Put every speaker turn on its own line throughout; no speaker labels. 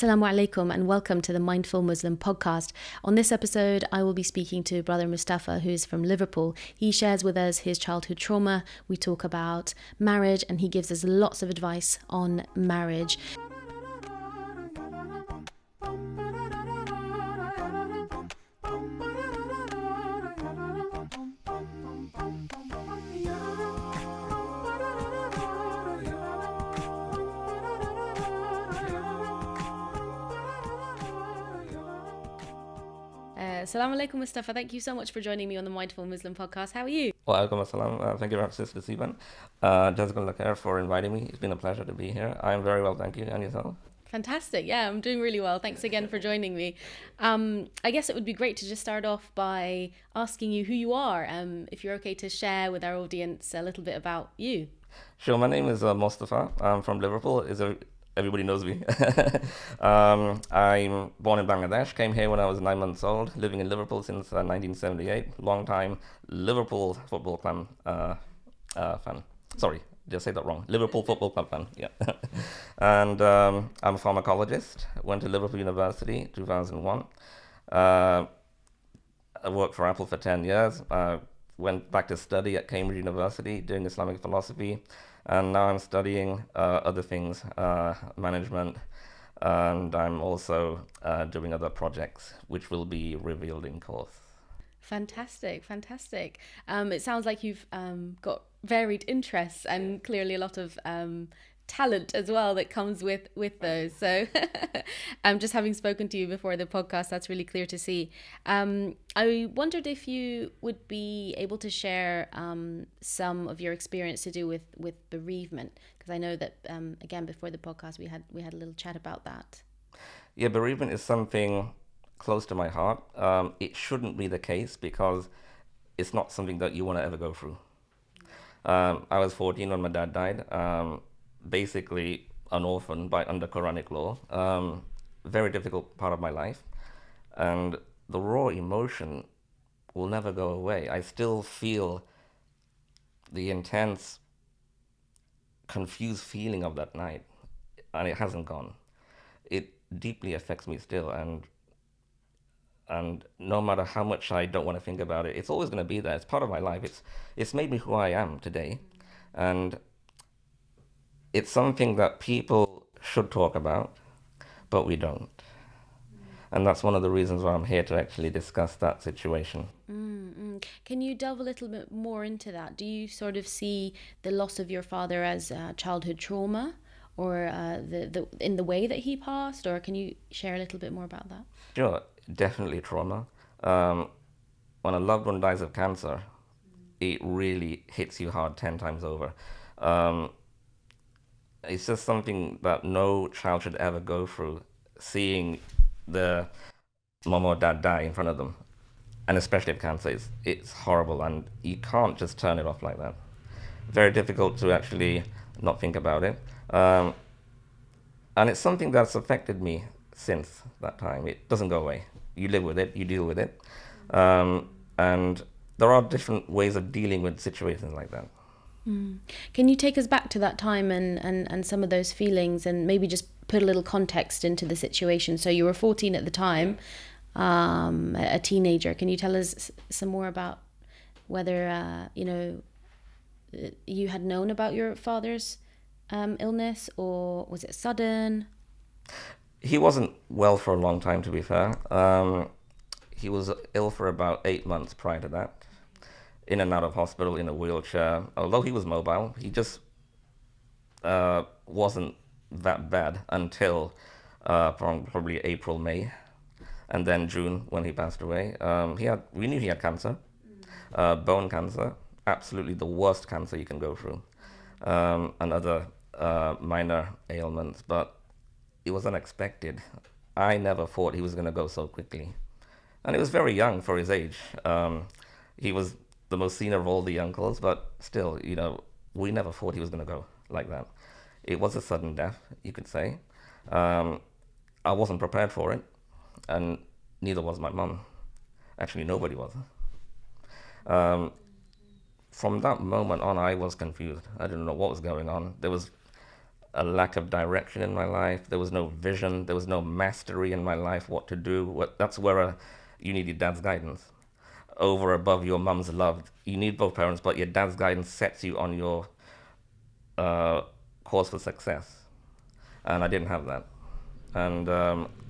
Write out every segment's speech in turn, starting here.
Assalamu alaikum and welcome to the Mindful Muslim podcast. On this episode, I will be speaking to Brother Mostafa, who is from Liverpool. He shares with us his childhood trauma. We talk about marriage and he gives us lots of advice on marriage. Assalamu alaikum, Mustafa. Thank you so much for joining me on the Mindful Muslim podcast. How are you?
Wa alaikum assalam. Thank you very much, Sister Siban. Jazakallah khair for inviting me. It's been a pleasure to be here. I am very well, thank you. And yourself?
Fantastic. Yeah, I'm doing really well. Thanks again for joining me. I guess it would be great to just start off by asking you who you are. If you're okay to share with our audience a little bit about you.
Sure, my name is Mostafa. I'm from Liverpool. Everybody knows me. I'm born in Bangladesh, came here when I was 9 months old, living in Liverpool since 1978. Long time Liverpool Football Club fan. Sorry, did I say that wrong? Liverpool Football Club fan, yeah. And I'm a pharmacologist, went to Liverpool University, 2001. I worked for Apple for 10 years. Went back to study at Cambridge University, doing Islamic philosophy. And now I'm studying other things, management, and I'm also doing other projects, which will be revealed in course.
Fantastic. It sounds like you've got varied interests and clearly a lot of talent as well that comes with those. So just having spoken to you before the podcast, that's really clear to see. I wondered if you would be able to share some of your experience to do with bereavement, because I know that again before the podcast we had a little chat about that.
Yeah, bereavement is something close to my heart. It shouldn't be the case because it's not something that you want to ever go through. I was 14 when my dad died. Basically an orphan under Quranic law. Very difficult part of my life. And the raw emotion will never go away. I still feel the intense, confused feeling of that night, and it hasn't gone. It deeply affects me still, and no matter how much I don't want to think about it, it's always going to be there. It's part of my life. It's made me who I am today, and it's something that people should talk about, but we don't. And that's one of the reasons why I'm here to actually discuss that situation.
Can you delve a little bit more into that? Do you sort of see the loss of your father as childhood trauma, or in the way that he passed, or can you share a little bit more about that?
Sure, definitely trauma. When a loved one dies of cancer, it really hits you hard 10 times over. It's just something that no child should ever go through, seeing the mom or dad die in front of them. And especially if cancer, it's horrible, and you can't just turn it off like that. Very difficult to actually not think about it. And it's something that's affected me since that time. It doesn't go away. You live with it, you deal with it. And there are different ways of dealing with situations like that.
Can you take us back to that time and some of those feelings, and maybe just put a little context into the situation? So you were 14 at the time, a teenager. Can you tell us some more about whether you had known about your father's illness, or was it sudden?
He wasn't well for a long time, to be fair. He was ill for about 8 months prior to that. In and out of hospital in a wheelchair. Although he was mobile, he just wasn't that bad until probably April, May, and then June when he passed away. We knew he had cancer, bone cancer, absolutely the worst cancer you can go through, and other minor ailments, but it was unexpected. I never thought he was going to go so quickly, and he was very young for his age. He was the most senior of all the uncles, but still, we never thought he was going to go like that. It was a sudden death, you could say. I wasn't prepared for it, and neither was my mum. Actually, nobody was. From that moment on, I was confused. I didn't know what was going on. a lack of direction in my life. There was no vision. There was no mastery in my life, what to do. That's where you need your dad's guidance over above your mum's love. You need both parents, but your dad's guidance sets you on your course for success. And I didn't have that. And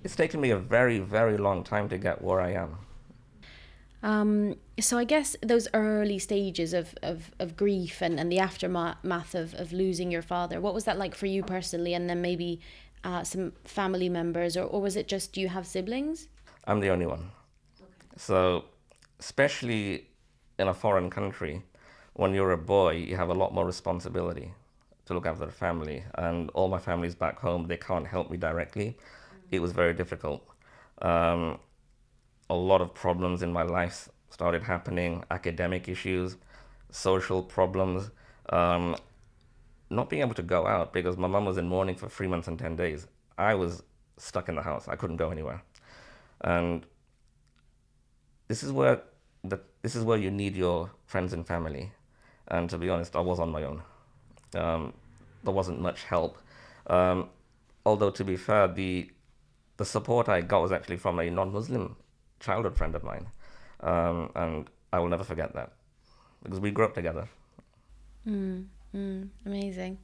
it's taken me a very, very long time to get where I am.
So I guess those early stages of grief and the aftermath of losing your father, what was that like for you personally, and then maybe some family members, or was it just you have siblings?
I'm the only one. Okay. So especially in a foreign country, when you're a boy, you have a lot more responsibility to look after the family. And all my family's back home, they can't help me directly. It was very difficult. A lot of problems in my life started happening, academic issues, social problems, not being able to go out because my mum was in mourning for 3 months and 10 days. I was stuck in the house. I couldn't go anywhere. And this is where you need your friends and family. And to be honest, I was on my own. There wasn't much help. Although to be fair, the support I got was actually from a non-Muslim childhood friend of mine. And I will never forget that because we grew up together.
Amazing.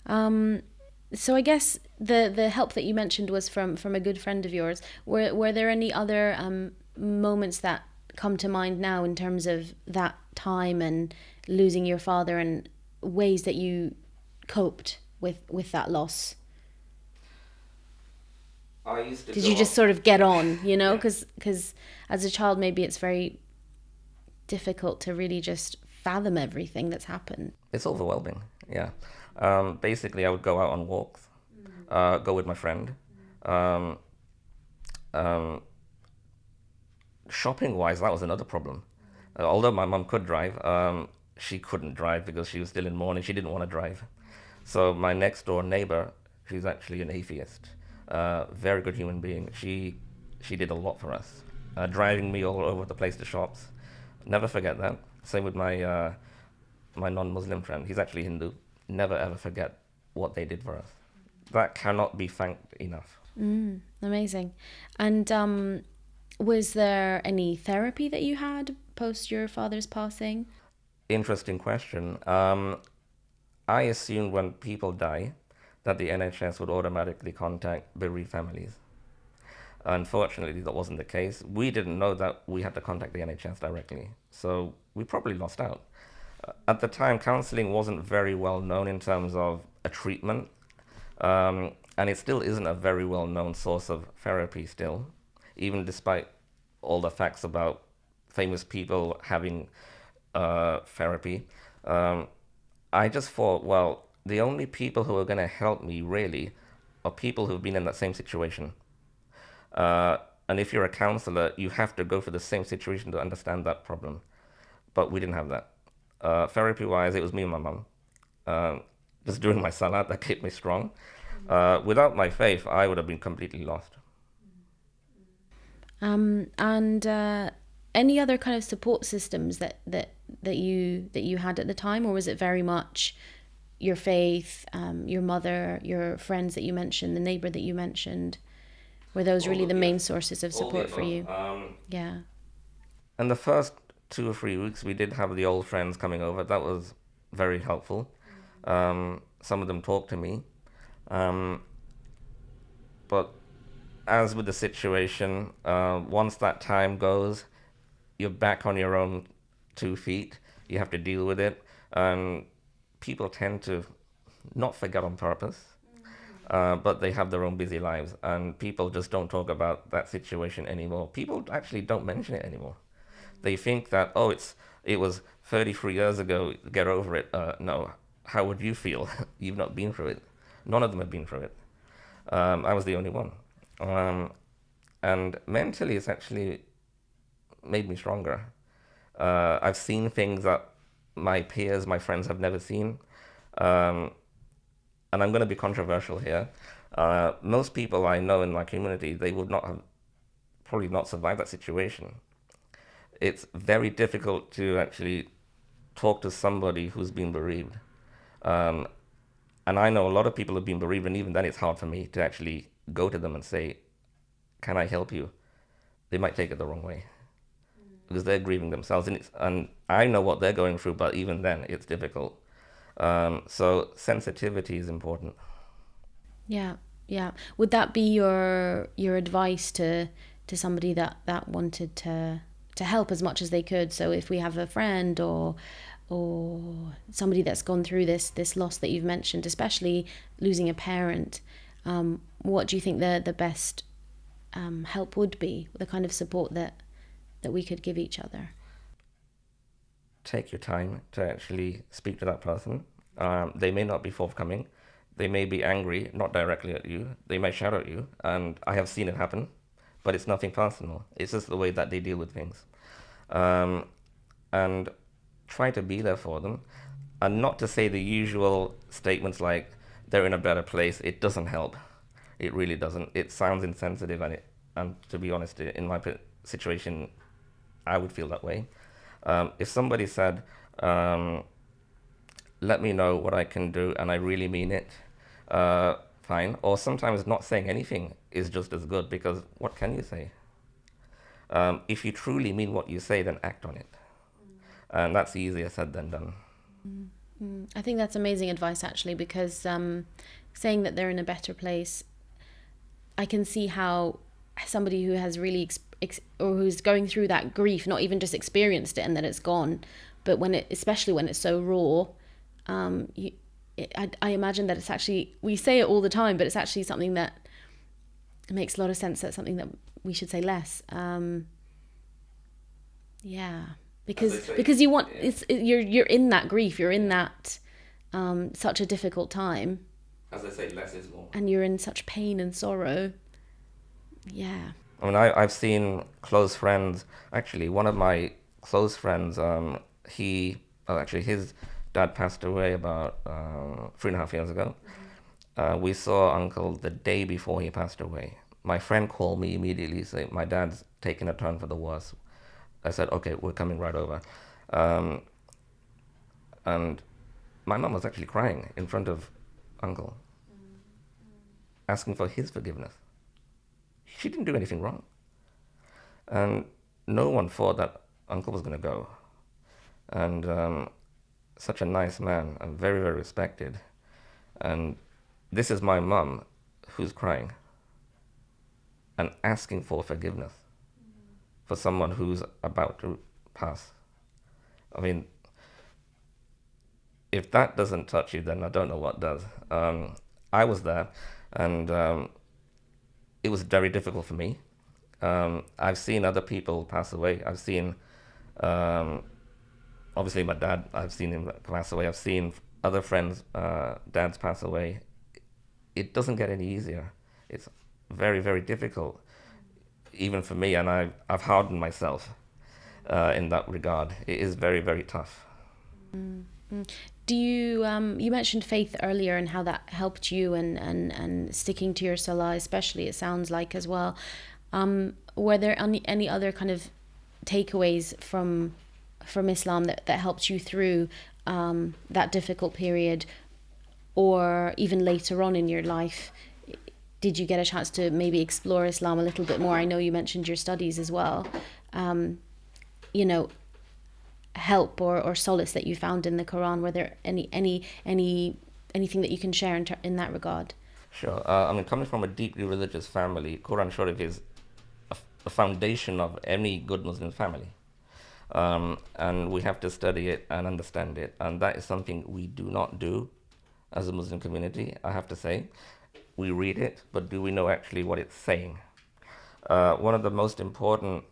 So I guess the help that you mentioned was from a good friend of yours. Were there any other moments that come to mind now in terms of that time and losing your father and ways that you coped with that loss? Did you just sort of get on, you know? Because as a child, maybe it's very difficult to really just fathom everything that's happened.
It's overwhelming, yeah. Basically, I would go out on walks, go with my friend. Shopping-wise, that was another problem. Although my mum could drive, she couldn't drive because she was still in mourning. She didn't want to drive. So my next-door neighbor, she's actually an atheist. Very good human being. She did a lot for us, driving me all over the place to shops. Never forget that. Same with my my non-Muslim friend. He's actually Hindu. Never ever forget what they did for us. That cannot be thanked enough.
Amazing. And was there any therapy that you had post your father's passing?
Interesting question. I assumed when people die that the NHS would automatically contact bereaved families. Unfortunately, that wasn't the case. We didn't know that we had to contact the NHS directly, so we probably lost out. At the time, counselling wasn't very well known in terms of a treatment, and it still isn't a very well known source of therapy still, even despite all the facts about famous people having therapy. I just thought, well, the only people who are going to help me really are people who've been in that same situation. And if you're a counselor, you have to go through the same situation to understand that problem. But we didn't have that. Therapy-wise, it was me and my mum. Just doing my salat, that kept me strong. Without my faith, I would have been completely lost.
And any other kind of support systems that you had at the time, or was it very much your faith, your mother, your friends that you mentioned, the neighbor that you mentioned? Were those really the main sources of support for you? Yeah.
And the first 2 or 3 weeks, we did have the old friends coming over. That was very helpful. Some of them talked to me. But as with the situation, once that time goes, you're back on your own 2 feet. You have to deal with it. And people tend to not forget on purpose. But they have their own busy lives, and people just don't talk about that situation anymore. People actually don't mention it anymore. They think that, it was 33 years ago, get over it. No, how would you feel? You've not been through it. None of them have been through it. I was the only one. And mentally, it's actually made me stronger. I've seen things that my peers, my friends have never seen. And I'm going to be controversial here. Most people I know in my community, they would not have probably not survived that situation. It's very difficult to actually talk to somebody who's been bereaved. And I know a lot of people have been bereaved, and even then it's hard for me to actually go to them and say, can I help you? They might take it the wrong way because they're grieving themselves. And I know what they're going through, but even then it's difficult. So sensitivity is important.
Yeah, yeah. Would that be your advice to somebody that wanted to help as much as they could? So if we have a friend or somebody that's gone through this loss that you've mentioned, especially losing a parent, what do you think the best help would be? The kind of support that we could give each other?
Take your time to actually speak to that person. They may not be forthcoming. They may be angry, not directly at you. They may shout at you, and I have seen it happen, but it's nothing personal. It's just the way that they deal with things. And try to be there for them, and not to say the usual statements like they're in a better place. It doesn't help. It really doesn't. It sounds insensitive, and to be honest, in my situation, I would feel that way. If somebody said, let me know what I can do, and I really mean it, fine. Or sometimes not saying anything is just as good, because what can you say? If you truly mean what you say, then act on it. And that's easier said than done.
I think that's amazing advice, actually, because saying that they're in a better place, I can see how somebody who has really or who's going through that grief, not even just experienced it and then it's gone, but especially when it's so raw, I imagine that it's actually, we say it all the time, but it's actually something that makes a lot of sense. That's something that we should say less. Yeah, because you want, you're in that grief, you're in that such a difficult time.
As I say, less is more.
And you're in such pain and sorrow. Yeah.
I mean, I've seen close friends. Actually, one of my close friends, his dad passed away about 3.5 years ago. We saw Uncle the day before he passed away. My friend called me immediately, saying, my dad's taking a turn for the worse. I said, okay, we're coming right over. And my mum was actually crying in front of Uncle, asking for his forgiveness. She didn't do anything wrong. And no one thought that Uncle was going to go. And such a nice man, and very, very respected. And this is my mum who's crying and asking for forgiveness for someone who's about to pass. I mean, if that doesn't touch you, then I don't know what does. I was there, and it was very difficult for me. I've seen other people pass away. I've seen, obviously my dad, I've seen him pass away. I've seen other friends, dads pass away. It doesn't get any easier. It's very, very difficult, even for me, and I've hardened myself in that regard. It is very, very tough.
Mm-hmm. Do you, you mentioned faith earlier and how that helped you and sticking to your salah especially, it sounds like, as well. Were there any other kind of takeaways from Islam that helped you through that difficult period, or even later on in your life? Did you get a chance to maybe explore Islam a little bit more? I know you mentioned your studies as well. Help or solace that you found in the Quran. Were there anything that you can share in that regard?
Sure. I mean, coming from a deeply religious family, Quran Sharif is the foundation of any good Muslim family. And we have to study it and understand it. And that is something we do not do as a Muslim community, I have to say. We read it, but do we know actually what it's saying? One of the most important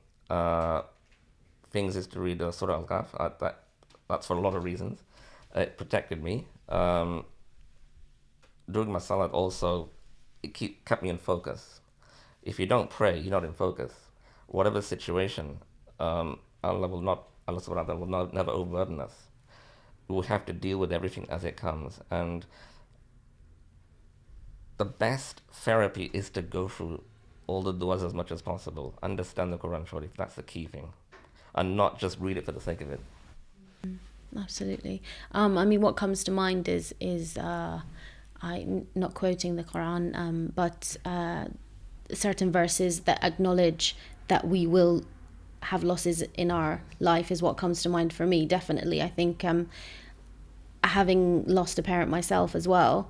things is to read Surah Al-Kahf. That's for a lot of reasons. It protected me. During my salat also, it kept me in focus. If you don't pray, you're not in focus. Whatever situation, Allah subhanahu wa ta'ala will never overburden us. We will have to deal with everything as it comes. And the best therapy is to go through all the du'as as much as possible. Understand the Quran Sharif, that's the key thing. And not just read it for the sake of it.
Absolutely. I mean, what comes to mind is not quoting the Quran, but certain verses that acknowledge that we will have losses in our life is what comes to mind for me. Definitely, I think having lost a parent myself as well,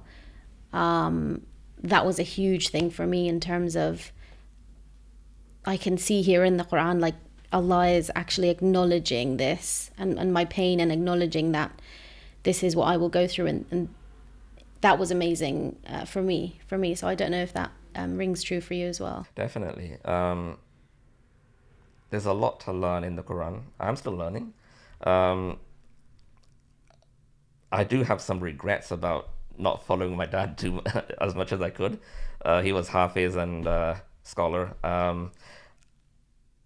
that was a huge thing for me in terms of, I can see here in the Quran, like Allah is actually acknowledging this and my pain, and acknowledging that this is what I will go through, and that was amazing for me. So I don't know if that rings true for you as well.
Definitely. There's a lot to learn in the Quran. I'm still learning. I do have some regrets about not following my dad too as much as I could. He was Hafiz and scholar.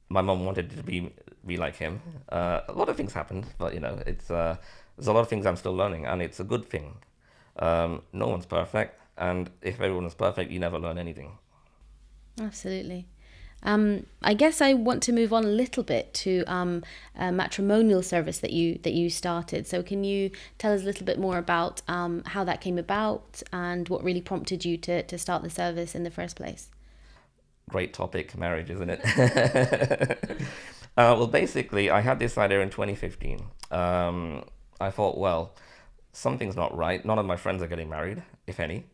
My mom wanted to be like him. A lot of things happened, but it's there's a lot of things I'm still learning, and it's a good thing. No one's perfect, and if everyone was perfect, you never learn anything.
Absolutely. I guess I want to move on a little bit to a matrimonial service that you started. So can you tell us a little bit more about how that came about and what really prompted you to start the service in the first place?
Great topic, marriage, isn't it? Well, basically, I had this idea in 2015. I thought, well, something's not right. None of my friends are getting married, if any.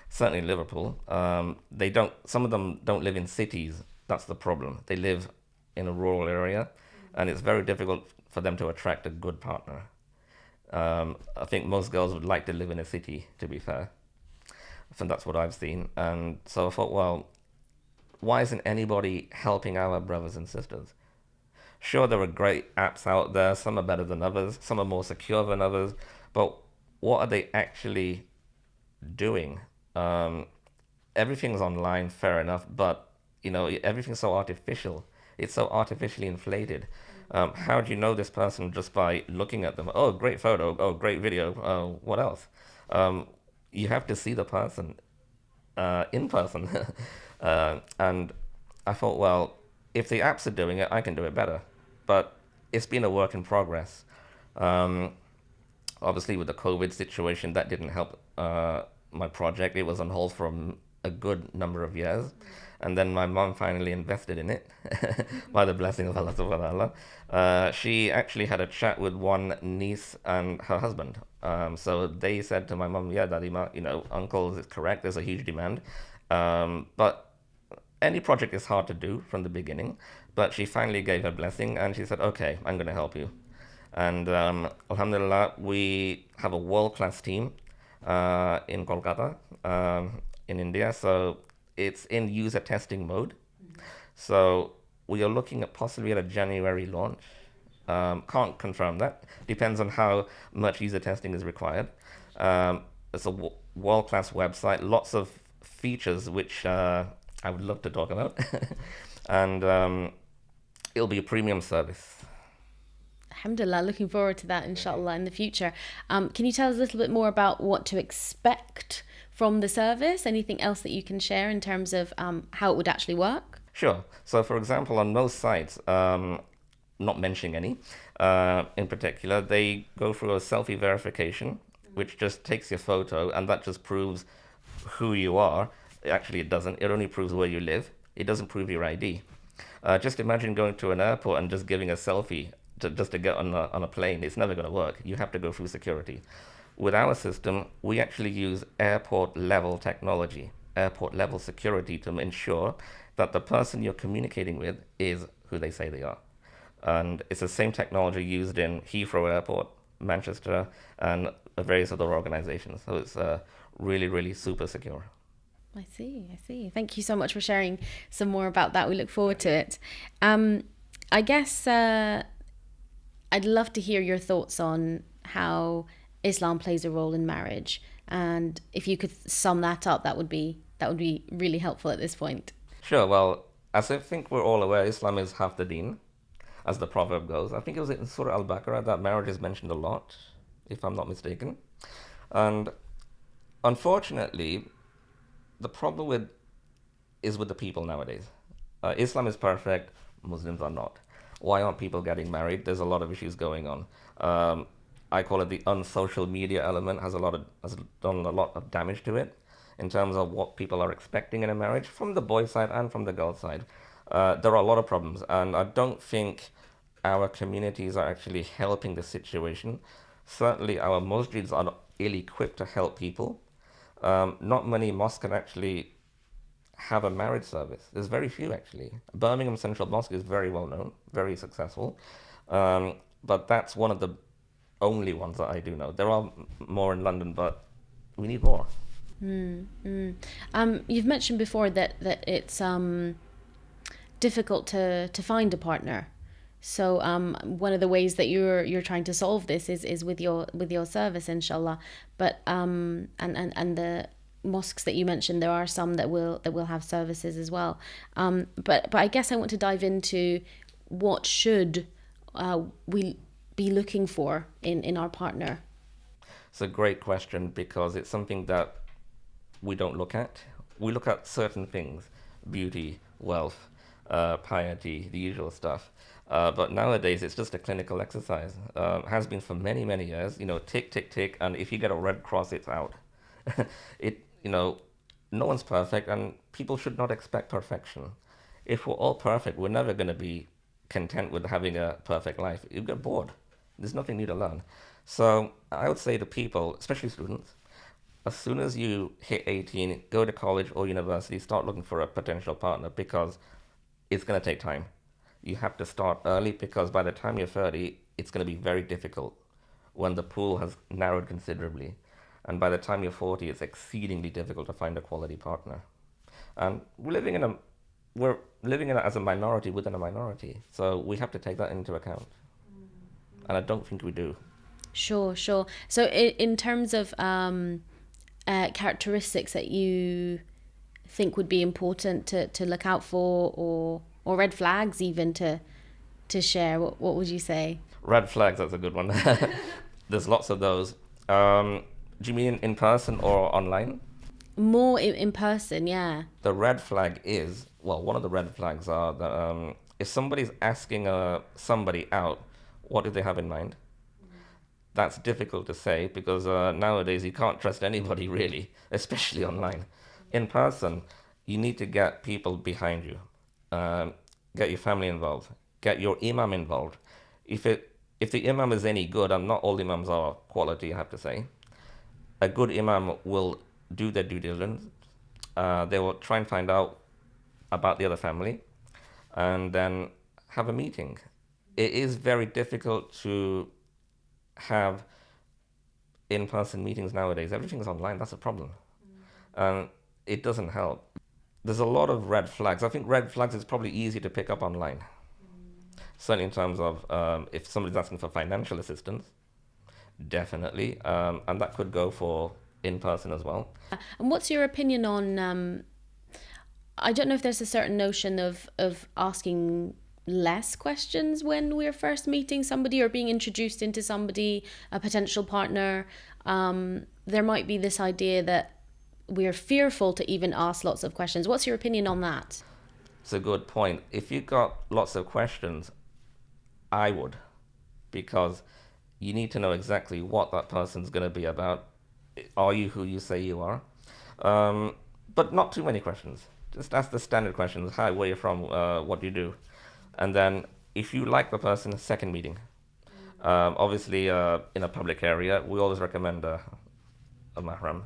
Certainly in Liverpool. Some of them don't live in cities. That's the problem. They live in a rural area, and it's very difficult for them to attract a good partner. I think most girls would like to live in a city, to be fair. So that's what I've seen. And so I thought, well, why isn't anybody helping our brothers and sisters? Sure, there are great apps out there. Some are better than others. Some are more secure than others. But what are they actually doing? Everything's online, fair enough, but everything's so artificial. It's so artificially inflated. How do you know this person just by looking at them? Oh, great photo. Oh, great video. Oh, what else? You have to see the person in person. And I thought, well, if the apps are doing it, I can do it better. But it's been a work in progress. Obviously, with the COVID situation, that didn't help my project. It was on hold for a good number of years. And then my mom finally invested in it by the blessing of Allah subhanahu wa ta'ala. She actually had a chat with one niece and her husband. So they said to my mom, yeah, Dadima, uncle is correct. There's a huge demand. But any project is hard to do from the beginning. But she finally gave her blessing, and she said, okay, I'm going to help you. And alhamdulillah, we have a world-class team in Kolkata, in India. So it's in user testing mode. So we are looking at possibly at a January launch. Can't confirm that. Depends on how much user testing is required. It's a world-class website, lots of features which I would love to talk about. And it'll be a premium service.
Alhamdulillah, looking forward to that, inshallah, in the future. Can you tell us a little bit more about what to expect from the service? Anything else that you can share in terms of how it would actually work?
Sure. So, for example, on most sites, not mentioning any in particular, they go through a selfie verification, which just takes your photo, and that just proves who you are. Actually, it doesn't. It only proves where you live. It doesn't prove your ID. Just imagine going to an airport and just giving a selfie just to get on a plane. It's never going to work. You have to go through security. With our system, we actually use airport-level technology, airport-level security to ensure that the person you're communicating with is who they say they are. And it's the same technology used in Heathrow Airport, Manchester, and various other organizations. So it's really, really super secure.
I see. Thank you so much for sharing some more about that. We look forward to it. I guess I'd love to hear your thoughts on how Islam plays a role in marriage, and if you could sum that up, that would be really helpful at this point.
Sure. Well, as I think we're all aware, Islam is half the deen, as the proverb goes. I think it was in Surah Al-Baqarah that marriage is mentioned a lot, if I'm not mistaken. And unfortunately, the problem is with the people nowadays. Islam is perfect, Muslims are not. Why aren't people getting married? There's a lot of issues going on. I call it the unsocial media element, has done a lot of damage to it in terms of what people are expecting in a marriage from the boy side and from the girl side. There are a lot of problems, and I don't think our communities are actually helping the situation. Certainly, our masjids are not ill-equipped to help people. Not many mosques can actually have a marriage service. There's very few, actually. Birmingham Central Mosque is very well known, very successful. But that's one of the only ones that I do know. There are more in London, but we need more.
You've mentioned before that it's difficult to find a partner. So one of the ways that you're trying to solve this is with your service, inshallah. But and the mosques that you mentioned, there are some that will have services as well. But I guess I want to dive into what should we be looking for in our partner.
It's a great question because it's something that we don't look at. We look at certain things: beauty, wealth, piety, the usual stuff. But nowadays, it's just a clinical exercise. Has been for many, many years. Tick, tick, tick, and if you get a red cross, it's out. No one's perfect, and people should not expect perfection. If we're all perfect, we're never going to be content with having a perfect life. You get bored. There's nothing new to learn. So I would say to people, especially students, as soon as you hit 18, go to college or university, start looking for a potential partner, because it's going to take time. You have to start early, because by the time you're 30, it's going to be very difficult when the pool has narrowed considerably. And by the time you're 40, it's exceedingly difficult to find a quality partner. And we're living in it as a minority within a minority. So we have to take that into account. And I don't think we do.
Sure. So in terms of characteristics that you think would be important to look out for, or red flags even to share, what would you say?
Red flags, that's a good one. There's lots of those. Do you mean in person or online?
More in person, yeah.
The red flag is, one of the red flags are that if somebody's asking somebody out, what do they have in mind? That's difficult to say, because nowadays you can't trust anybody really, especially online. In person, you need to get people behind you. Get your family involved. Get your imam involved. If the imam is any good, and not all imams are quality, I have to say, a good imam will do their due diligence. They will try and find out about the other family, and then have a meeting. It is very difficult to have in-person meetings nowadays. Everything's online. That's a problem. And it doesn't help. There's a lot of red flags. I think red flags is probably easy to pick up online. Certainly in terms of if somebody's asking for financial assistance, definitely. And that could go for in-person as well.
And what's your opinion on, I don't know if there's a certain notion of asking less questions when we're first meeting somebody or being introduced into somebody, a potential partner. There might be this idea that we're fearful to even ask lots of questions. What's your opinion on that?
It's a good point. If you got lots of questions, I would, because you need to know exactly what that person's going to be about. Are you who you say you are? But not too many questions. Just ask the standard questions. Hi, where are you from? What do you do? And then if you like the person, second meeting. Obviously, in a public area, we always recommend a mahram.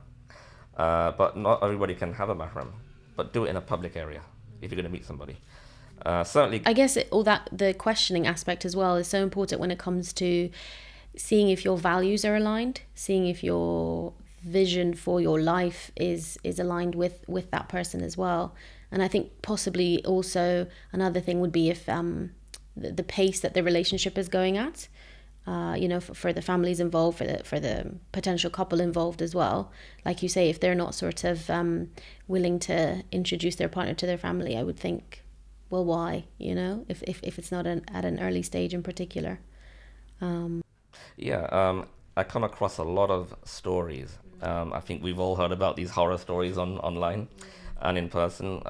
But not everybody can have a mahram. But do it in a public area if you're going to meet somebody. Certainly,
I guess the questioning aspect as well is so important when it comes to seeing if your values are aligned, seeing if your vision for your life is aligned with that person as well. And I think possibly also another thing would be if the pace that the relationship is going at, for the families involved, for the potential couple involved as well. Like you say, if they're not sort of willing to introduce their partner to their family, I would think, well, why? If it's not at an early stage in particular.
I come across a lot of stories. I think we've all heard about these horror stories online and in person.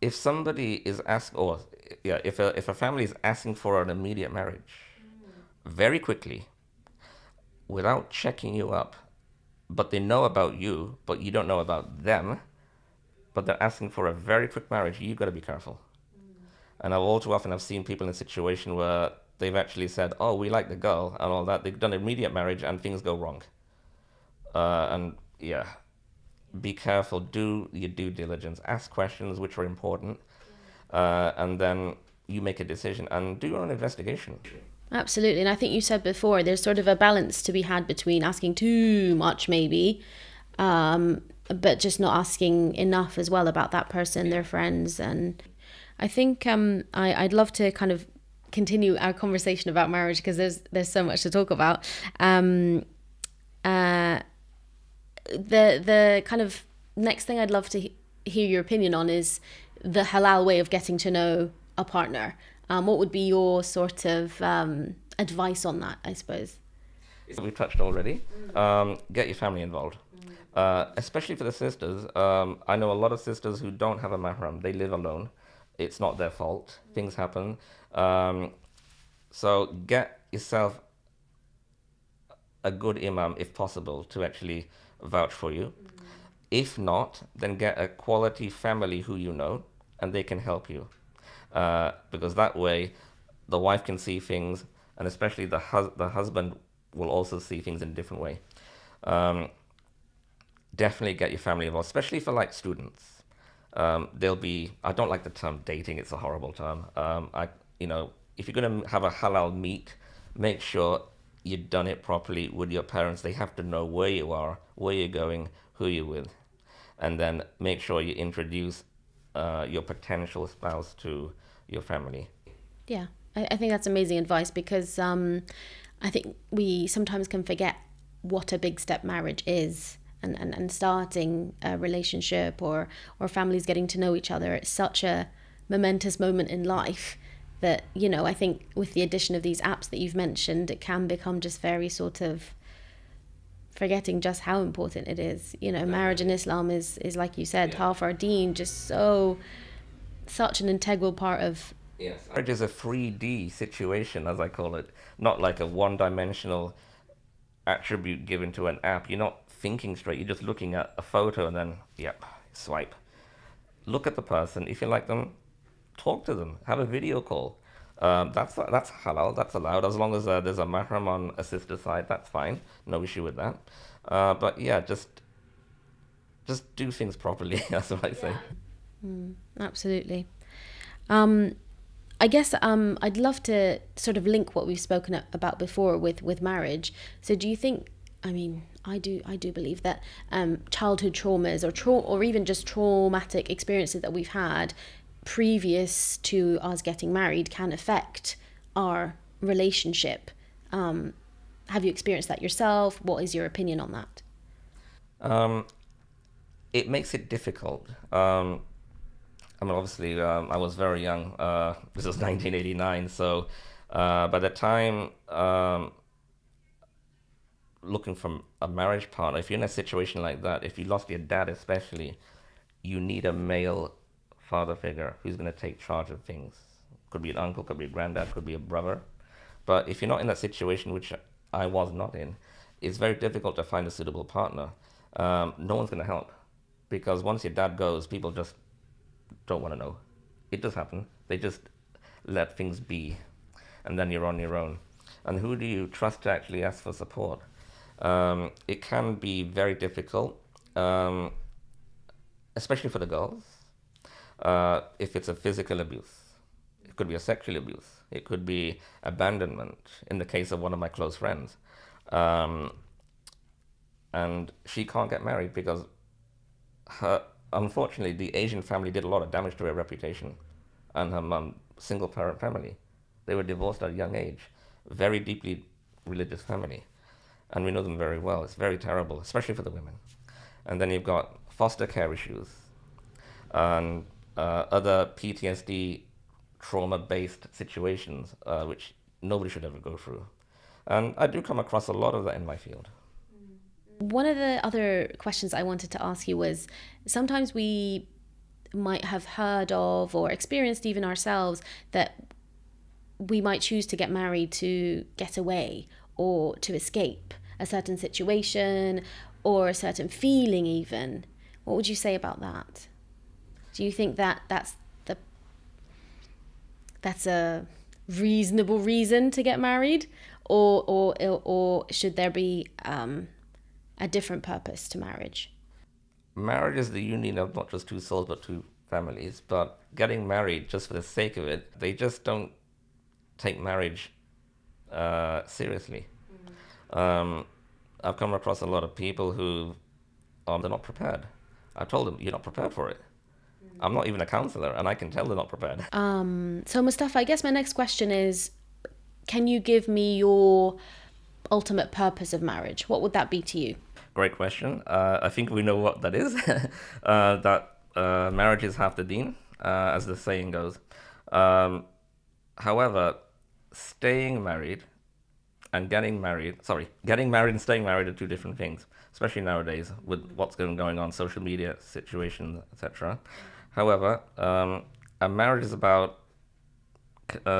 If somebody is if a family is asking for an immediate marriage, very quickly, without checking you up, but they know about you, but you don't know about them, but they're asking for a very quick marriage, you've got to be careful. And all too often I've seen people in a situation where they've actually said, oh, we like the girl and all that. They've done immediate marriage and things go wrong. And yeah, be careful, do your due diligence, ask questions which are important, and then you make a decision and do your own investigation.
Absolutely. And I think you said before, there's sort of a balance to be had between asking too much maybe, but just not asking enough as well about that person, their friends. And I think I'd love to kind of continue our conversation about marriage, because there's so much to talk about. The kind of next thing I'd love to hear your opinion on is the halal way of getting to know a partner. What would be your sort of advice on that, I suppose?
We've touched already. Get your family involved, especially for the sisters. I know a lot of sisters who don't have a mahram. They live alone. It's not their fault. Things happen. So get yourself a good imam, if possible, to actually vouch for you. If not, then get a quality family who you know, and they can help you. Because that way, the wife can see things, and especially the husband will also see things in a different way. Definitely get your family involved, especially for like students. They'll be, I don't like the term dating, it's a horrible term. If you're going to have a halal meet, make sure you've done it properly with your parents. They have to know where you are, where you're going, who you're with. And then make sure you introduce your potential spouse to your family.
Yeah, I think that's amazing advice, because I think we sometimes can forget what a big step marriage is, and starting a relationship or families getting to know each other. It's such a momentous moment in life that, I think with the addition of these apps that you've mentioned, it can become just very sort of forgetting just how important it is. Marriage in Islam is like you said, half our deen, just such an integral part of.
Yes, marriage is a 3D situation, as I call it, not like a one-dimensional attribute given to an app. You're not thinking straight. You're just looking at a photo and then, swipe. Look at the person. If you like them, talk to them. Have a video call. That's halal. That's allowed, as long as there's a mahram on a sister's side. That's fine. No issue with that. But yeah, just do things properly. That's what I say.
Absolutely. I guess I'd love to sort of link what we've spoken about before with marriage. So do you think, I do believe that childhood traumas or even just traumatic experiences that we've had previous to us getting married can affect our relationship. Have you experienced that yourself? What is your opinion on that?
It makes it difficult. Obviously, I was very young. This was 1989, so by the time looking for a marriage partner, if you're in a situation like that, if you lost your dad especially, you need a male father figure who's going to take charge of things. Could be an uncle, could be a granddad, could be a brother. But if you're not in that situation, which I was not in, it's very difficult to find a suitable partner. No one's going to help, because once your dad goes, people just don't want to know. It does happen. They just let things be, and then you're on your own. And who do you trust to actually ask for support? It can be very difficult, especially for the girls. If it's a physical abuse, it could be a sexual abuse, it could be abandonment, in the case of one of my close friends. And she can't get married because unfortunately, the Asian family did a lot of damage to her reputation, and her mum, single parent family. They were divorced at a young age, very deeply religious family, and we know them very well. It's very terrible, especially for the women. And then you've got foster care issues and other PTSD trauma-based situations, which nobody should ever go through. And I do come across a lot of that in my field.
One of the other questions I wanted to ask you was, sometimes we might have heard of or experienced even ourselves that we might choose to get married to get away or to escape. a certain situation or a certain feeling even. What would you say about that? Do you think that that's a reasonable reason to get married, or should there be a different purpose to marriage?
Marriage is the union of not just two souls but two families. But getting married just for the sake of it, they just don't take marriage seriously. I've come across a lot of people who they're not prepared. I told them, you're not prepared for it. I'm not even a counselor, and I can tell they're not prepared.
So Mustafa, I guess my next question is, can you give me your ultimate purpose of marriage? What would that be to you?
Great question. I think we know what that is. That marriage is half the deen, as the saying goes. However, getting married and staying married are two different things, especially nowadays with what's going on, social media situations, etc. However, a marriage is about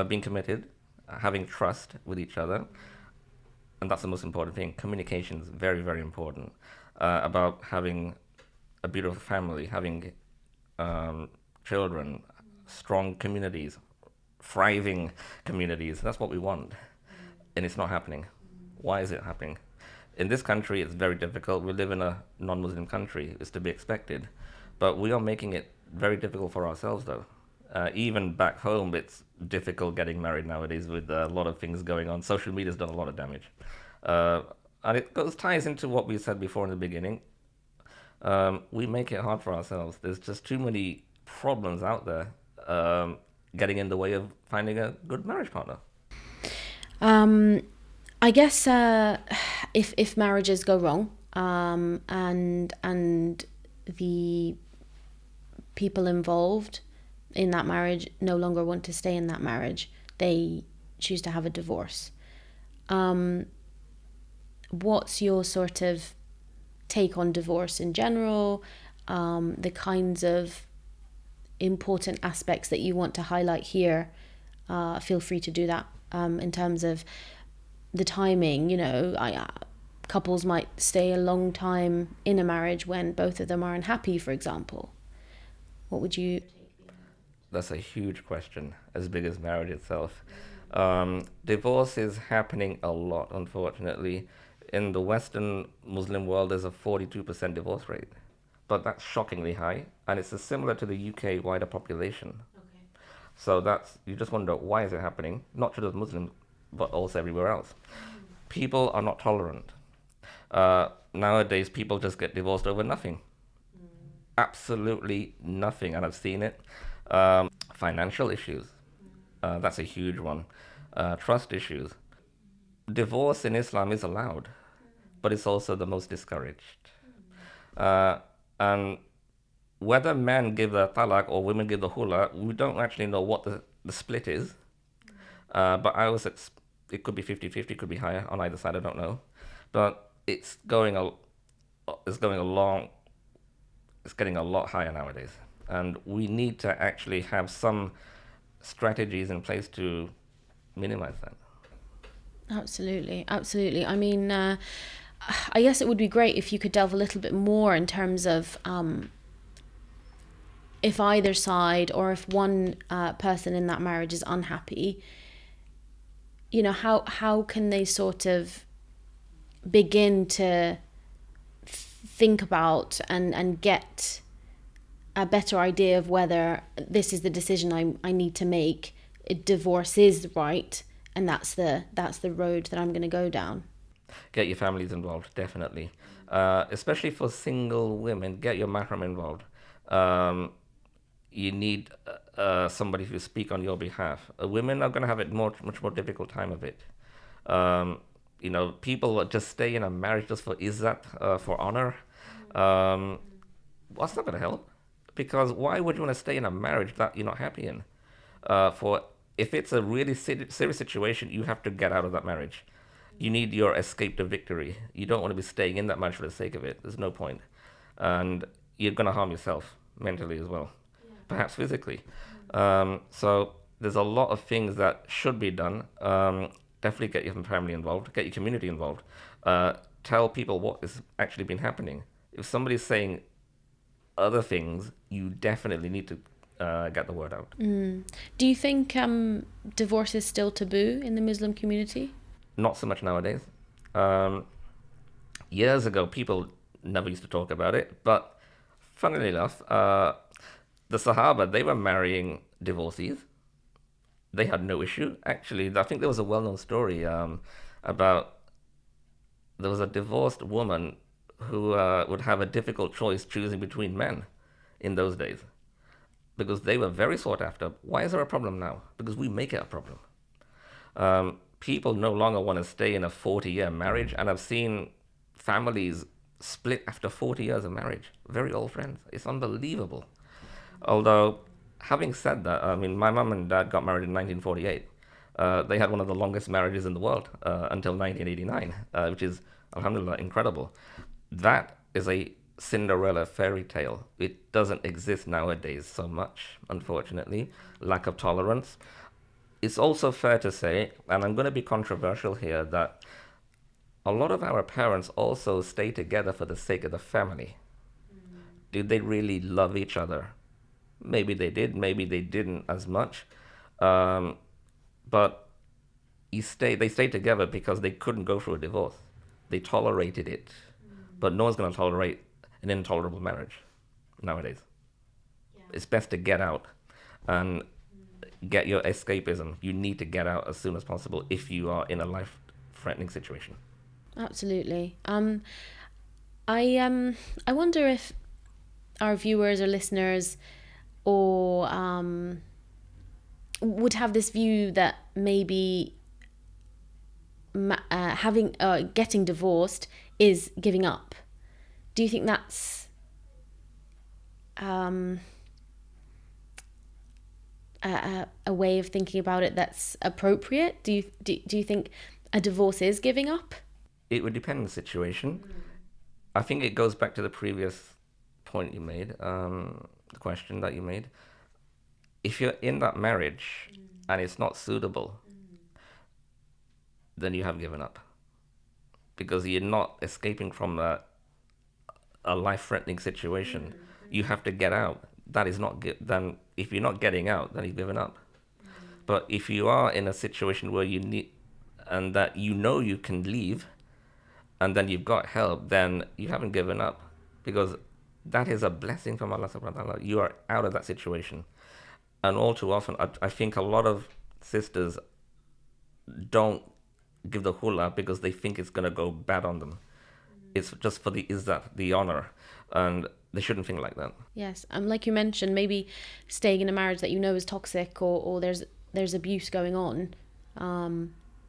being committed, having trust with each other, and that's the most important thing. Communication is very, very important. About having a beautiful family, having children, strong communities, thriving communities. That's what we want, and it's not happening. Why is it happening? In this country, it's very difficult. We live in a non-Muslim country. It's to be expected, but we are making it very difficult for ourselves, though. Even back home, it's difficult getting married nowadays with a lot of things going on. Social media's done a lot of damage. And it ties into what we said before in the beginning. We make it hard for ourselves. There's just too many problems out there getting in the way of finding a good marriage partner.
I guess if marriages go wrong, and the people involved in that marriage no longer want to stay in that marriage, they choose to have a divorce. What's your sort of take on divorce in general? The kinds of important aspects that you want to highlight here, feel free to do that. In terms of the timing, couples might stay a long time in a marriage when both of them are unhappy, for example. What would you...
That's a huge question, as big as marriage itself. Divorce is happening a lot, unfortunately. In the Western Muslim world, there's a 42% divorce rate. But that's shockingly high, and it's similar to the UK wider population. Okay. So you just wonder, why is it happening? Not just with Muslims, but also everywhere else. People are not tolerant. Nowadays, people just get divorced over nothing. Absolutely nothing, and I've seen it. Financial issues, that's a huge one. Trust issues. Divorce in Islam is allowed, but it's also the most discouraged. And whether men give the talaq or women give the hula, we don't actually know what the split is. But I always it could be 50-50, it could be higher on either side, I don't know. But it's getting a lot higher nowadays. And we need to actually have some strategies in place to minimize that.
Absolutely. I mean, I guess it would be great if you could delve a little bit more in terms of if either side, or if one person in that marriage is unhappy, how can they sort of begin to think about and get a better idea of whether this is the decision I need to make. Divorce is right, and that's the road that I'm going to go down.
Get your families involved, definitely. Especially for single women, get your mahram involved. You need somebody to speak on your behalf. Women are going to have it much more difficult time of it. People just stay in a marriage just for izzat, for honor. That's not going to help. Because why would you want to stay in a marriage that you're not happy in? If it's a really serious situation, you have to get out of that marriage. You need your escape to victory. You don't want to be staying in that marriage for the sake of it. There's no point. And you're going to harm yourself mentally as well, perhaps physically. So there's a lot of things that should be done. Definitely get your family involved, get your community involved. tell people what has actually been happening. If somebody's saying other things, you definitely need to get the word out.
Do you think divorce is still taboo in the Muslim community?
Not so much nowadays. Years ago, people never used to talk about it, but funnily enough, the Sahaba, they were marrying divorcees. They had no issue. Actually, I think there was a well-known story about there was a divorced woman who would have a difficult choice choosing between men in those days because they were very sought after. Why is there a problem now? Because we make it a problem. People no longer want to stay in a 40-year marriage, and I've seen families split after 40 years of marriage. Very old friends. It's unbelievable. Although, having said that, I mean, my mum and dad got married in 1948. They had one of the longest marriages in the world until 1989, which is, alhamdulillah, incredible. That is a Cinderella fairy tale. It doesn't exist nowadays so much, unfortunately. Lack of tolerance. It's also fair to say, and I'm going to be controversial here, that a lot of our parents also stay together for the sake of the family. Did they really love each other? Maybe they did, maybe they didn't as much. But they stayed together because they couldn't go through a divorce. They tolerated it. But no one's going to tolerate an intolerable marriage nowadays. Yeah. It's best to get out and get your escapism. You need to get out as soon as possible if you are in a life-threatening situation.
Absolutely. I wonder if our viewers or listeners or would have this view that maybe getting divorced is giving up. Do you think that's a way of thinking about it that's appropriate? Do you think a divorce is giving up?
It would depend on the situation. I think it goes back to the previous point you made, the question that you made. If you're in that marriage and it's not suitable, then you have given up. Because you're not escaping from a life-threatening situation. You have to get out. That is not then. If you're not getting out, then you've given up. But if you are in a situation where you need, and that you know you can leave, and then you've got help, then you haven't given up, because that is a blessing from Allah subhanahu wa ta'ala. You are out of that situation. And all too often, I think a lot of sisters don't give the hula because they think it's going to go bad on them. It's just for the izzat, the honor, and they shouldn't think like that.
Yes, like you mentioned, maybe staying in a marriage that you know is toxic or there's abuse going on,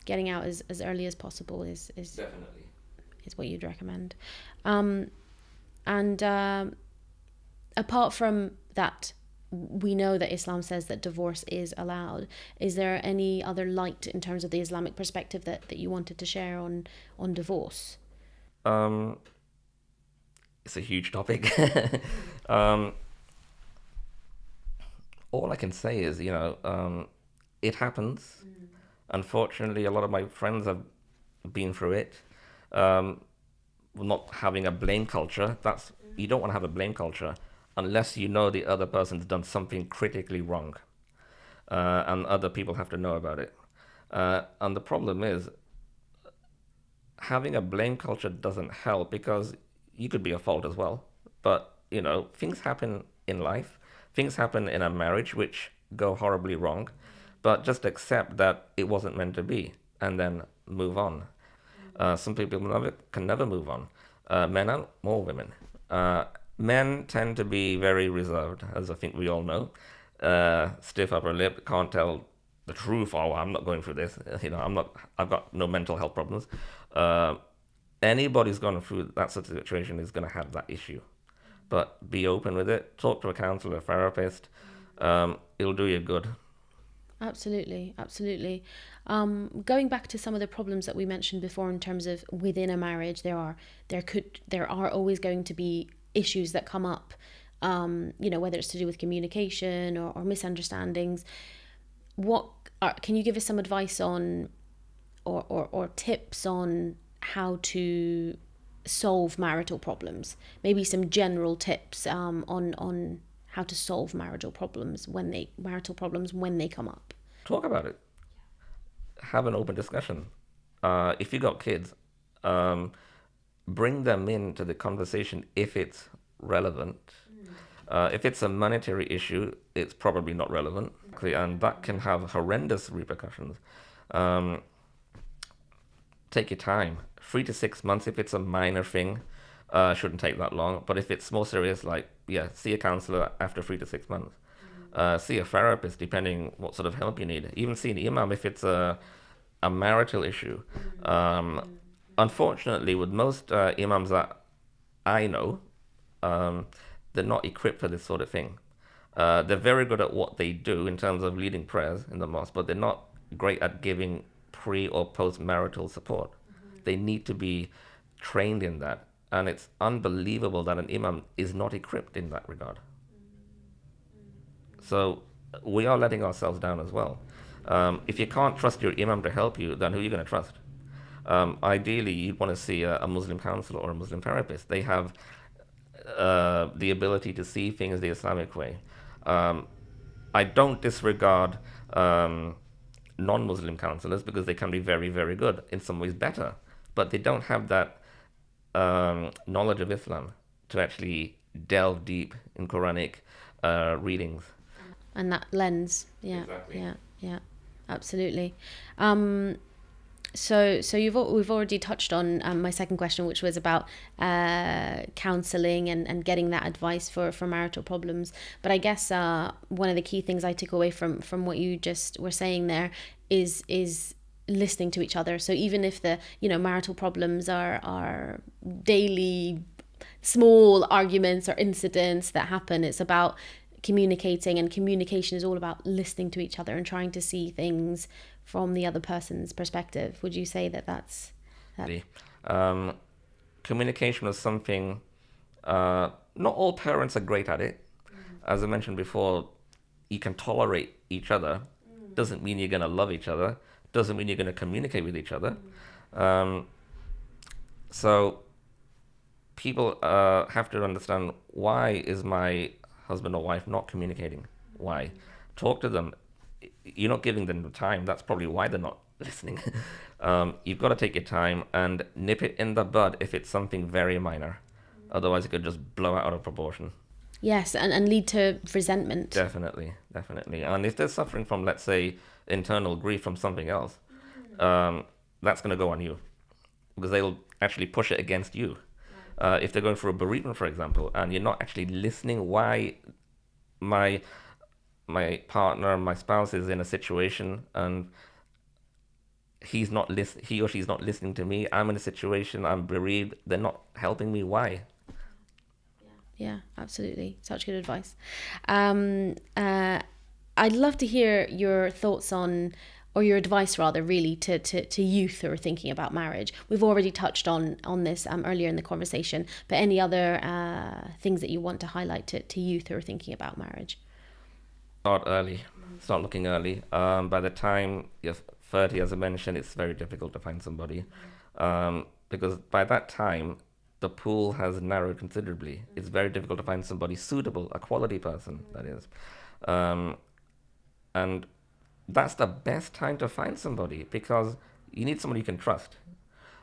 getting out as early as possible is
Definitely
is what you'd recommend. And apart from that, we know that Islam says that divorce is allowed. Is there any other light in terms of the Islamic perspective that you wanted to share on divorce?
It's a huge topic. All I can say is, it happens. Unfortunately, a lot of my friends have been through it. Not having a blame culture. You don't want to have a blame culture unless you know the other person's done something critically wrong, and other people have to know about it. And the problem is, having a blame culture doesn't help, because you could be at fault as well. But, things happen in life. Things happen in a marriage which go horribly wrong. But just accept that it wasn't meant to be, and then move on. Some people can never move on. Men and more women. Men tend to be very reserved, as I think we all know. Stiff upper lip, can't tell the truth. Oh, I'm not going through this. I've got no mental health problems. Anybody's gone through that sort of situation is going to have that issue. But be open with it. Talk to a counselor, a therapist. It'll do you good.
Absolutely. Going back to some of the problems that we mentioned before in terms of within a marriage, there are always going to be issues that come up, whether it's to do with communication or misunderstandings. Can you give us some advice on or tips on how to solve marital problems? Maybe some general tips on how to solve marital problems when they come up.
Talk about it. Have an open discussion. If you got kids, bring them into the conversation if it's relevant. If it's a monetary issue, it's probably not relevant, and that can have horrendous repercussions. Take your time. 3 to 6 months if it's a minor thing. Shouldn't take that long. But if it's more serious, like, see a counselor after 3 to 6 months. See a therapist, depending what sort of help you need. Even see an imam if it's a marital issue. Unfortunately, with most imams that I know, they're not equipped for this sort of thing. They're very good at what they do in terms of leading prayers in the mosque, but they're not great at giving pre or post marital support. They need to be trained in that, and it's unbelievable that an imam is not equipped in that regard. So we are letting ourselves down as well. If you can't trust your imam to help you, then who are you going to trust? Ideally, you'd want to see a Muslim counselor or a Muslim therapist. They have the ability to see things the Islamic way. I don't disregard non-Muslim counselors because they can be very, very good, in some ways better, but they don't have that knowledge of Islam to actually delve deep in Quranic readings.
And that lens,
Exactly.
yeah, absolutely. So we've already touched on my second question, which was about counselling and getting that advice for marital problems. But I guess one of the key things I took away from what you just were saying there is listening to each other. So even if the marital problems are daily small arguments or incidents that happen, it's about communicating, and communication is all about listening to each other and trying to see things from the other person's perspective. Would you say that's
communication is something not all parents are great at it. As I mentioned before, you can tolerate each other, doesn't mean you're going to love each other, doesn't mean you're going to communicate with each other. So people have to understand, why is my husband or wife not communicating? Why? Talk to them. You're not giving them the time. That's probably why they're not listening. You've got to take your time and nip it in the bud if it's something very minor. Otherwise, it could just blow out of proportion.
Yes, and lead to resentment.
Definitely. And if they're suffering from, let's say, internal grief from something else, that's going to go on you, because they'll actually push it against you. If they're going through a bereavement, for example, and you're not actually listening, why my partner, my spouse is in a situation and he or she's not listening to me. I'm in a situation, I'm bereaved, they're not helping me. Why?
Yeah, absolutely. Such good advice. I'd love to hear your thoughts on, or your advice rather, really, to youth who are thinking about marriage. We've already touched on this earlier in the conversation, but any other things that you want to highlight to youth who are thinking about marriage?
Start looking early. By the time you're 30, as I mentioned, it's very difficult to find somebody, because by that time the pool has narrowed considerably. It's very difficult to find somebody suitable, a quality person, that is. And that's the best time to find somebody, because you need somebody you can trust.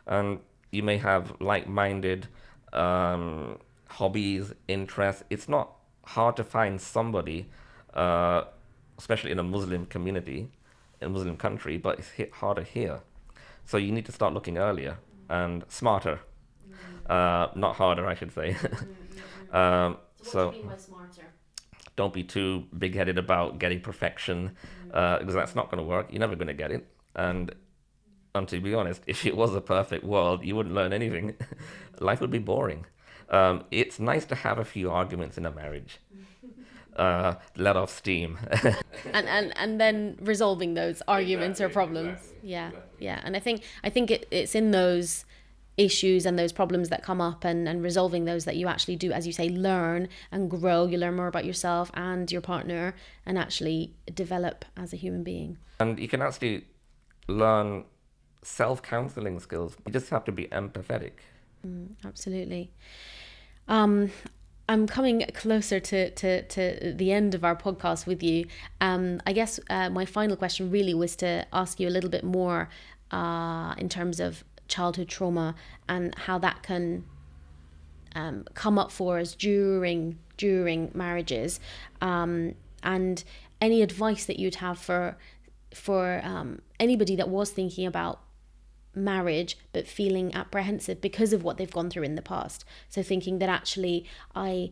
And you may have like-minded hobbies, interests. It's not hard to find somebody, especially in a Muslim community, in a Muslim country, but it's harder here. So you need to start looking earlier and smarter. Not harder, I should say.
What do you mean by smarter?
Don't be too big-headed about getting perfection, because that's not going to work. You're never going to get it. And to be honest, if it was a perfect world, you wouldn't learn anything. Life would be boring. It's nice to have a few arguments in a marriage. Let off steam.
and then resolving those arguments or problems.
Exactly.
Yeah. And I think it's in those issues and those problems that come up and resolving those that you actually do, as you say, learn and grow. You learn more about yourself and your partner and actually develop as a human being.
And you can actually learn self-counseling skills. You just have to be empathetic.
Absolutely. I'm coming closer to the end of our podcast with you. I guess my final question really was to ask you a little bit more in terms of childhood trauma and how that can come up for us during marriages, and any advice that you'd have for anybody that was thinking about marriage but feeling apprehensive because of what they've gone through in the past. So thinking that actually I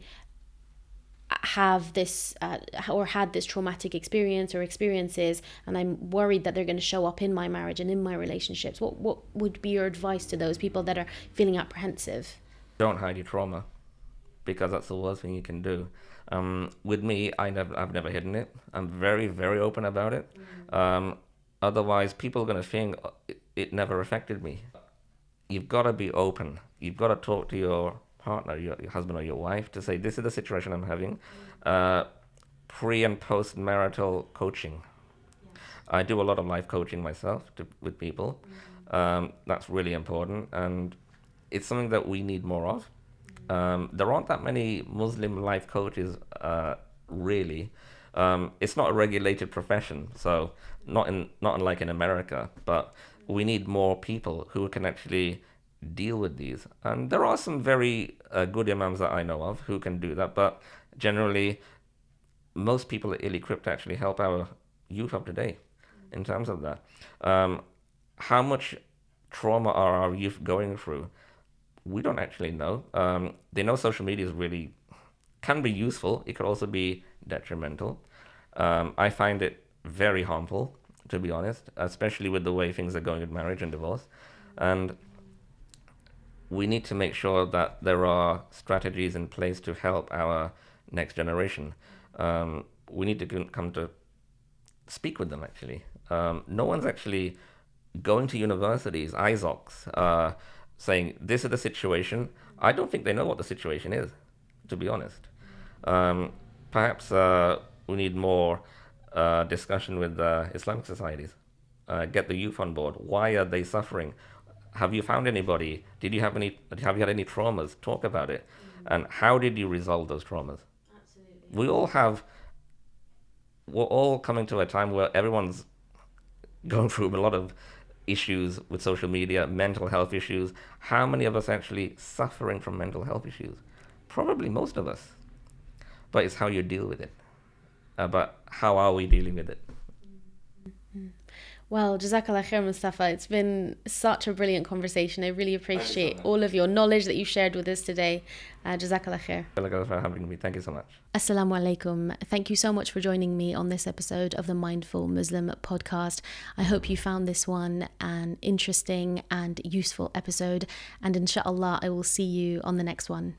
have this or had this traumatic experience or experiences, and I'm worried that they're going to show up in my marriage and in my relationships. What would be your advice to those people that are feeling apprehensive?
Don't hide your trauma, because that's the worst thing you can do. With me, I've never hidden it. I'm very, very open about it. Otherwise, people are going to think it never affected me. You've got to be open. You've got to talk to your partner, your husband or your wife, to say, this is the situation I'm having. Pre and post marital coaching. I do a lot of life coaching myself with people. That's really important, and it's something that we need more of. There aren't that many Muslim life coaches, really. It's not a regulated profession, so not unlike in America, but we need more people who can actually deal with these. And there are some very good imams that I know of who can do that, but generally, most people are ill-equipped to actually help our youth of today in terms of that. How much trauma are our youth going through? We don't actually know. They know social media can be useful. It could also be detrimental. I find it very harmful, to be honest, especially with the way things are going in marriage and divorce. And we need to make sure that there are strategies in place to help our next generation. We need to come to speak with them, actually. No one's actually going to universities, ISOCs, saying, this is the situation. I don't think they know what the situation is, to be honest. Perhaps we need more discussion with Islamic societies. Get the youth on board. Why are they suffering? Have you found anybody? Have you had any traumas? Talk about it. And how did you resolve those traumas? Absolutely. We're all coming to a time where everyone's going through a lot of issues with social media, mental health issues. How many of us actually suffering from mental health issues? Probably most of us. But it's how you deal with it. But how are we dealing with it?
Well, Jazakallah khair, Mostafa. It's been such a brilliant conversation. I really appreciate all of your knowledge that you shared with us today. Jazakallah khair.
Jazakallah for having me. Thank you so much.
Assalamu alaikum. Thank you so much for joining me on this episode of the Mindful Muslim podcast. I hope you found this one an interesting and useful episode. And inshallah, I will see you on the next one.